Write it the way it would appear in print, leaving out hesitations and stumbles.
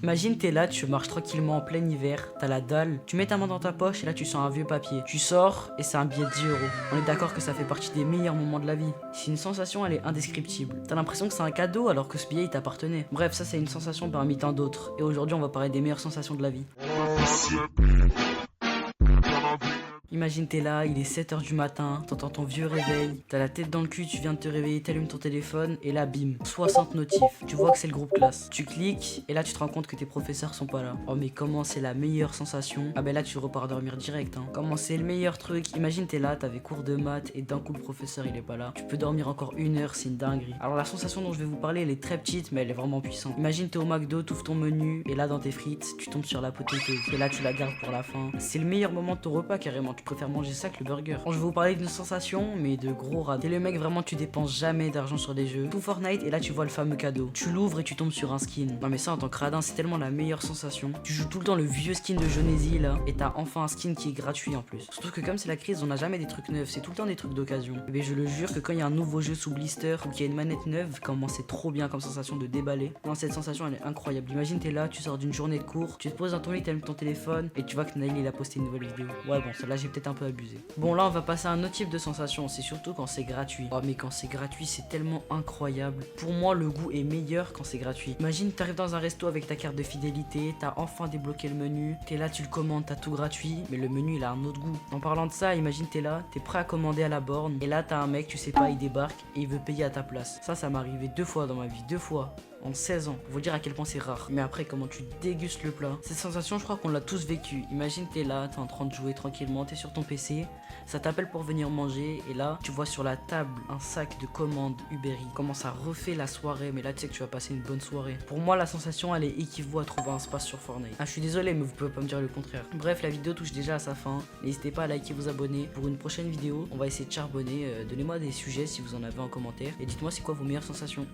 Imagine t'es là, tu marches tranquillement en plein hiver, t'as la dalle, tu mets ta main dans ta poche et là tu sens un vieux papier. Tu sors et c'est un billet de 10 euros. On est d'accord que ça fait partie des meilleurs moments de la vie. C'est une sensation, elle est indescriptible. T'as l'impression que c'est un cadeau alors que ce billet il t'appartenait. Bref, ça c'est une sensation parmi tant d'autres. Et aujourd'hui on va parler des meilleures sensations de la vie. Imagine t'es là, il est 7h du matin, t'entends ton vieux réveil, t'as la tête dans le cul, tu viens de te réveiller, t'allumes ton téléphone et là bim, 60 notifs, tu vois que c'est le groupe classe. Tu cliques et là tu te rends compte que tes professeurs sont pas là. Oh mais comment c'est la meilleure sensation? Ah ben là tu repars dormir direct hein. Comment c'est le meilleur truc? Imagine t'es là, t'avais cours de maths et d'un coup le professeur il est pas là. Tu peux dormir encore 1 heure, c'est une dinguerie. Alors la sensation dont je vais vous parler elle est très petite mais elle est vraiment puissante. Imagine t'es au McDo, t'ouvres ton menu et là dans tes frites, tu tombes sur la potatoes et là tu la gardes pour la fin. C'est le meilleur moment de ton repas carrément. Tu préfères manger ça que le burger. Bon, je vais vous parler d'une sensation, mais de gros rats. T'es le mec vraiment, tu dépenses jamais d'argent sur des jeux. Tout Fortnite, et là tu vois le fameux cadeau. Tu l'ouvres et tu tombes sur un skin. Non mais ça en tant que radin, c'est tellement la meilleure sensation. Tu joues tout le temps le vieux skin de Genesee là, et t'as enfin un skin qui est gratuit en plus. Surtout que comme c'est la crise, on n'a jamais des trucs neufs, c'est tout le temps des trucs d'occasion. Mais je le jure que quand il y a un nouveau jeu sous blister ou qu'il y a une manette neuve, comment c'est trop bien comme sensation de déballer. Non, cette sensation elle est incroyable. Imagine t'es là, tu sors d'une journée de cours, tu te poses dans ton lit, t'allumes ton téléphone et tu vois que Nail il a posté une nouvelle vidéo. Ouais bon, celle-là j'ai peut-être un peu abusé. Bon là on va passer à un autre type de sensation, c'est surtout quand c'est gratuit. Oh mais quand c'est gratuit c'est tellement incroyable. Pour moi le goût est meilleur quand c'est gratuit. Imagine t'arrives dans un resto avec ta carte de fidélité, t'as enfin débloqué le menu, t'es là tu le commandes, t'as tout gratuit, mais le menu il a un autre goût. En parlant de ça, imagine t'es là, t'es prêt à commander à la borne, et là t'as un mec, tu sais pas, il débarque et il veut payer à ta place. Ça m'est arrivé 2 fois dans ma vie, 2 fois. En 16 ans, pour vous dire à quel point c'est rare. Mais après, comment tu dégustes le plat. Cette sensation, je crois qu'on l'a tous vécu. Imagine, t'es là, t'es en train de jouer tranquillement, t'es sur ton PC, ça t'appelle pour venir manger, et là, tu vois sur la table un sac de commandes Uber Eats. Comment ça refait la soirée, mais là, tu sais que tu vas passer une bonne soirée. Pour moi, la sensation, elle est équivaut à trouver un space sur Fortnite. Ah, je suis désolé, mais vous pouvez pas me dire le contraire. Bref, la vidéo touche déjà à sa fin. N'hésitez pas à liker, vous abonner. Pour une prochaine vidéo, on va essayer de charbonner. Donnez-moi des sujets si vous en avez en commentaire. Et dites-moi c'est quoi vos meilleures sensations.